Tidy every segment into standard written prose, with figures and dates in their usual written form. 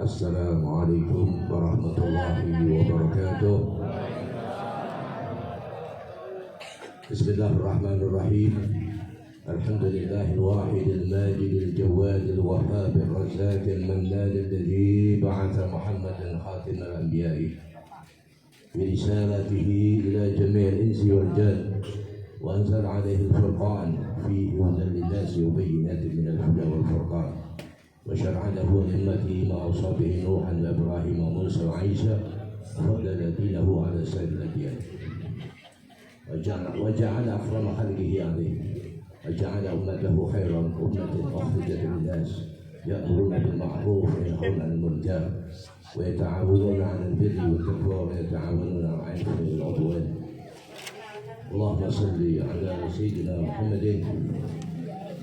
السلام عليكم ورحمة الله وبركاته. بسم الله الرحمن الرحيم. الحمد لله الواحد الماجد الجواد الوهاب الرزاق المنان الذي بعث محمدا خاتم الأنبياء برسالته إلى جميع الإنس والجن، وأنزل عليه الفرقان فيه هدى للناس وبينات من الهدى والفرقان، وشرع له لأمته ما أوصى به نوحا وإبراهيم وموسى وعيسى، وفضل دينه على سائر الأديان، وجعل أكرم خلقه عليه، وجعل أمته خير أمة أخرجت للناس، يأمرون بالمعروف وينهون عن المنكر ويتعاونون على البر والتقوى ويتعاونون على الإثم والعدوان. اللهم صل على سيدنا محمد.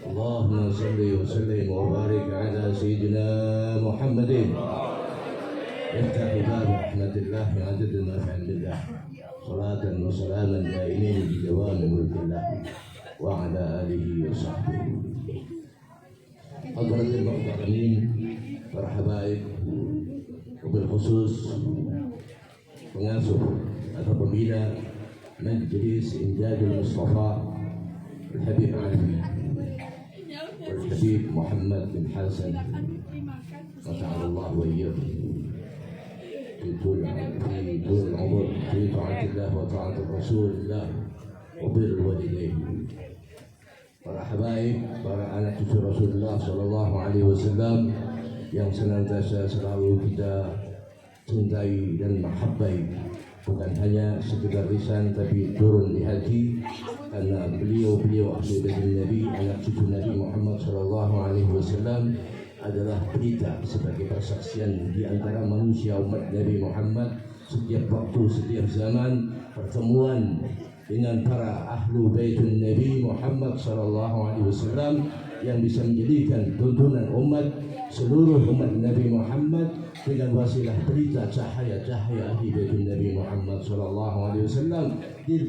اللهم صل وسلم وبارك على سيدنا محمد. افتح باب رحمة الله عدد ما في علم الله، صلاة وسلاما دائمين بدوام ملك الله وعلى آله وصحبه. حضرة المحترمين، para habaib, wabil khusus pengasuh atau pembina Majlis Imdadul Mustafa Al-Habib Ali Al-Habib Muhammad bin Hasan Mata'allah wa iyyakum fi tul al-umur fi ta'atillah wa ta'atil Rasulillah wa birrul walidain. Para habaib, para anak cucu Rasulullah sallallahu alaihi wasallam yang senantiasa selalu kita cintai dan mahabbai, bukan hanya sekedar lisan tapi turun di hati, karena beliau ahli baiti Nabi, anak cucu Nabi Muhammad sallallahu alaihi wasallam adalah berita sebagai persaksian di antara manusia umat Nabi Muhammad. Setiap waktu, setiap zaman, pertemuan dengan para ahlu baitun Nabi Muhammad sallallahu alaihi wasallam yang bisa menjadikan tuntunan umat, seluruh umat Nabi Muhammad dengan wasilah berita cahaya-cahaya ahli baitun Nabi Muhammad sallallahu alaihi wasallam di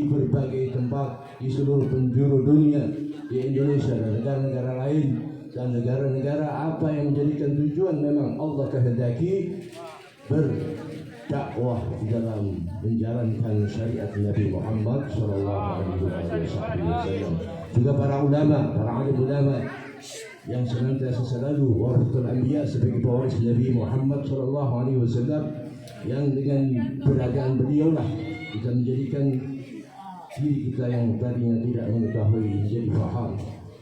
berbagai tempat di seluruh penjuru dunia, di Indonesia dan negara-negara lain, dan negara-negara apa yang menjadikan tujuan memang Allah kehendaki berdakwah di dalam menjalankan syariat Nabi Muhammad sallallahu alaihi wasallam. Juga para ulama, para alim ulama yang senantiasa selalu warasatul anbiya sebagai pewaris Nabi Muhammad sallallahu alaihi wasallam, yang dengan keberadaan beliau lah kita menjadikan diri kita yang tadinya tidak mengetahui menjadi faham,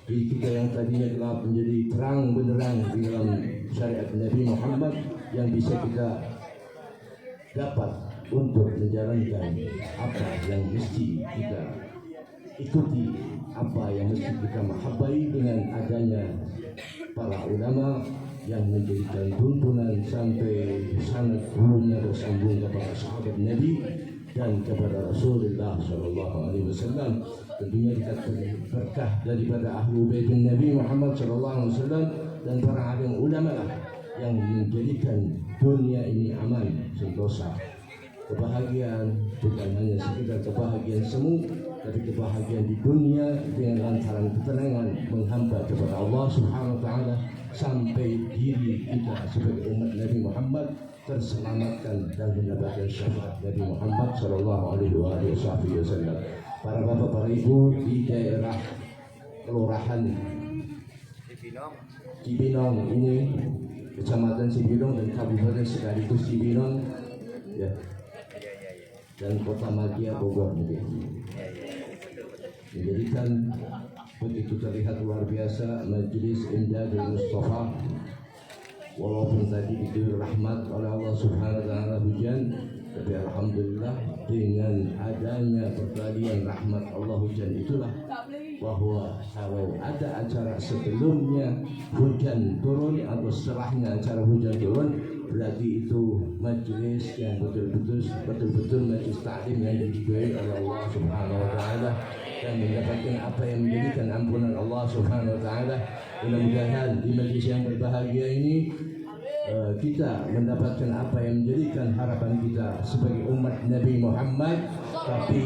diri kita yang tadinya gelap menjadi terang benderang di dalam syariat Nabi Muhammad, yang bisa kita dapat untuk menjalankan apa yang mesti kita ikuti, apa yang mesti kita mahabbai dengan adanya para ulama yang menjadikan tuntunan sampai sanad gurunya bersambung kepada sahabat Nabi dan kepada Rasulullah sallallahu alaihi wasallam. Tentunya kita berkah daripada ahlu baitin Nabi Muhammad sallallahu alaihi wasallam dan para alim ulama lah yang menjadikan dunia ini aman, sentosa, kebahagiaan, bukan hanya sekedar kebahagiaan semu, tapi kebahagiaan di dunia dengan lantaran ketenangan menghamba kepada Allah Subhanahu wa taala, sampai diri kita sebagai umat Nabi Muhammad terselamatkan dan mendapatkan syafaat Nabi Muhammad sallallahu alaihi wasallam. Para bapak, para ibu di daerah kelurahan Cibinong ini, Kecamatan Cibinong dan Kabupaten sekaligus Cibinong ya, dan Kota Madia Bogor menjadikan begitu terlihat luar biasa Majlis Imdadul Mustafa. Walaupun tadi diberi rahmat oleh Allah Subhanahu wa taala hujan, tapi alhamdulillah dengan adanya perkalian rahmat Allah hujan itulah, bahwa kalau ada acara sebelumnya hujan turun atau setelahnya acara hujan turun, berarti itu majlis yang betul-betul majlis ta'lim yang diridhoi oleh Allah Subhanahu wa taala dan mendapatkan apa yang menjadikan ampunan Allah Subhanahu wa taala. Mudah-mudahan di majlis yang berbahagia ini kita mendapatkan apa yang menjadikan harapan kita sebagai umat Nabi Muhammad, tapi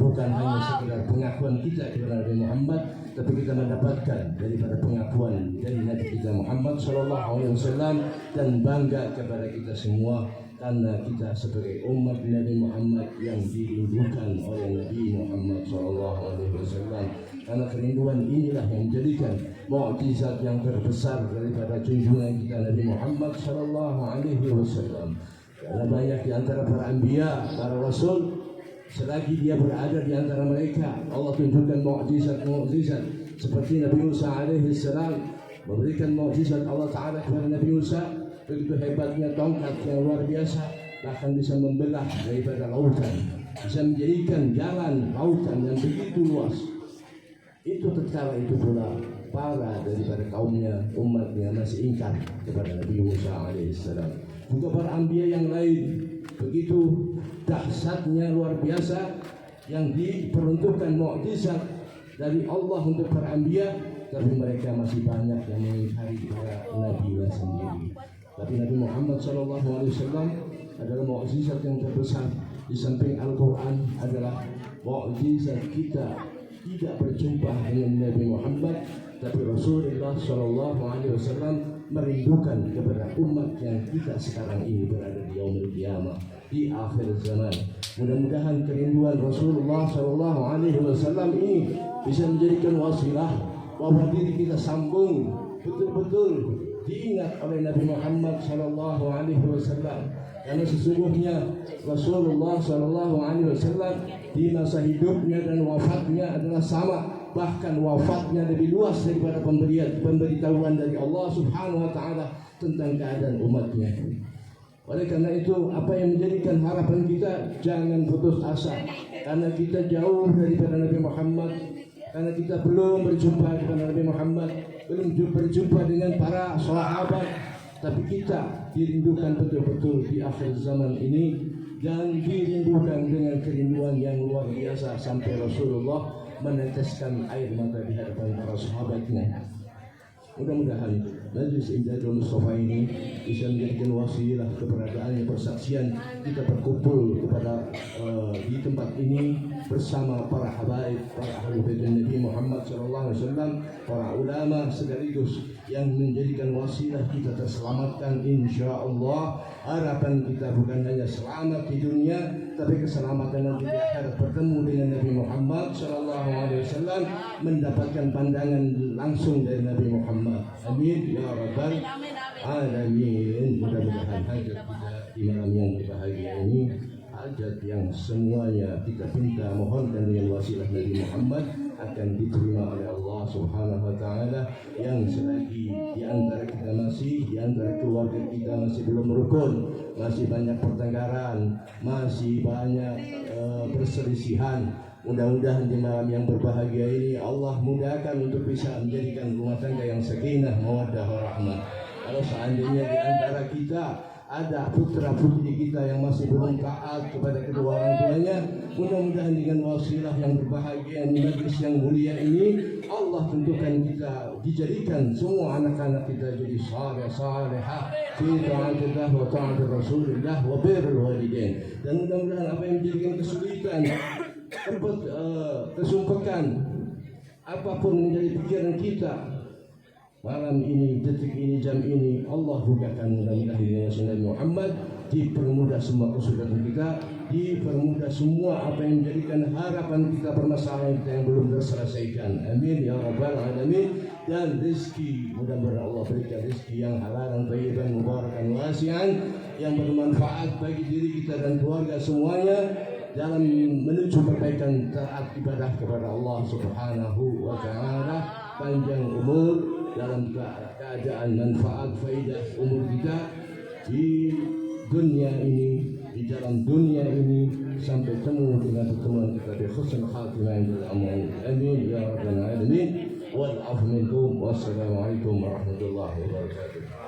bukan hanya sekedar pengakuan kita kepada Nabi Muhammad, tapi kita mendapatkan daripada pengakuan dari Nabi kita Muhammad SAW dan bangga kepada kita semua karena kita sebagai umat Nabi Muhammad yang dirindukan oleh Nabi Muhammad SAW. Karena kerinduan inilah yang menjadikan mukjizat yang terbesar daripada junjungan kita Nabi Muhammad SAW. Karena banyak di antara para anbiya, para rasul, selagi dia berada di antara mereka, Allah tunjukkan mukjizat seperti Nabi Musa alaihissalam memberikan mukjizat Allah Ta'ala kepada Nabi Musa. Begitu hebatnya tongkat yang luar biasa, bahkan bisa membelah daripada lautan, bisa menjadikan jalan lautan yang begitu luas. Itu tatkala itu pula para daripada kaumnya, umatnya masih ingkar kepada Nabi Musa alaihissalam. Juga para anbiya yang lain begitu dahsyatnya luar biasa yang diperuntukkan mukjizat dari Allah untuk para anbiya, tapi mereka masih banyak yang mengingkari para nabinya sendiri. Tapi Nabi Muhammad SAW adalah mukjizat yang terbesar. Di samping Al-Quran adalah mukjizat kita tidak berjumpa dengan Nabi Muhammad, tapi Rasulullah SAW merindukan kepada umat yang kita sekarang ini berada di yaumul qiyamah, di akhir zaman. Mudah-mudahan kerinduan Rasulullah SAW ini bisa menjadikan wasilah bahwa diri kita sambung betul-betul diingat oleh Nabi Muhammad SAW. Karena sesungguhnya Rasulullah SAW di masa hidupnya dan wafatnya adalah sama. Bahkan wafatnya lebih luas daripada pemberitahuan dari Allah Subhanahu wa Ta'ala tentang keadaan umatnya. Oleh karena itu, apa yang menjadikan harapan kita, jangan putus asa. Karena kita jauh daripada Nabi Muhammad, karena kita belum berjumpa dengan Nabi Muhammad, belum berjumpa dengan para sahabat, tapi kita dirindukan betul-betul di akhir zaman ini, dan dirindukan dengan kerinduan yang luar biasa sampai Rasulullah meneteskan air mata di hadapan para sahabatnya. Mudah-mudahan majlis Imdadul Mustafa ini bisa menjadikan wasilah keberadaannya, persaksian kita berkumpul kepada di tempat ini bersama para habaib, para ahli bait Nabi Muhammad SAW, para ulama sekaligus yang menjadikan wasilah kita terselamatkan insyaallah. Harapan kita bukan hanya selamat di dunia, tapi keselamatan nanti di akhirat, bertemu dengan Nabi Muhammad SAW, mendapatkan pandangan langsung dari Nabi Muhammad. Amin ya rabbal alamin. Mudah-mudahan hajat kita di malam yang berbahagia ini, hajat yang semuanya kita minta mohonkan dengan wasilah Nabi Muhammad, akan diterima oleh Allah Subhanahu wa Ta'ala. Yang selagi di antara kita masih, di antara keluarga kita masih belum rukun, masih banyak pertengkaran, masih banyak perselisihan, mudah-mudahan di malam yang berbahagia ini Allah mudahkan untuk bisa menjadikan rumah tangga yang sakinah, mawaddah, warahmah. Kalau seandainya di antara kita ada putra putri kita yang masih belum taat kepada kedua orang tuanya, mudah-mudahan dengan wasilah yang berbahagia di majlis yang mulia ini, Allah tentukan kita dijadikan semua anak-anak kita jadi saleh-salehah fi ta'atillah wa ta'atir Rasulillah wa birrul walidain. Dan mudah-mudahan apa yang menjadikan kesulitan, kesumpakan, apapun menjadi pikiran kita malam ini, detik ini, jam ini, Allah bukakan mudah-mudahan dengan Nabi Muhammad, dipermudah semua kesulitan kita, dipermudah semua apa yang menjadikan harapan kita, permasalahan kita yang belum terselesaikan. Amin ya rabbal alamin. Dan rezeki, mudah-mudahan Allah berikan rezeki yang halal, thayyiban, mubarakan, wasi'an, yang bermanfaat bagi diri kita dan keluarga semuanya dalam menuju perbaikan, taat ibadah kepada Allah Subhanahu wa Ta'ala, panjang umur dalam keadaan manfaat faidah umur kita di dunia ini, di dalam dunia ini, sampai temu dengan pertemuan kita di husnul khatimah indal amal. Amin ya rabbal alamin. Wal afu minkum. Wassalamualaikum warahmatullahi wabarakatuh.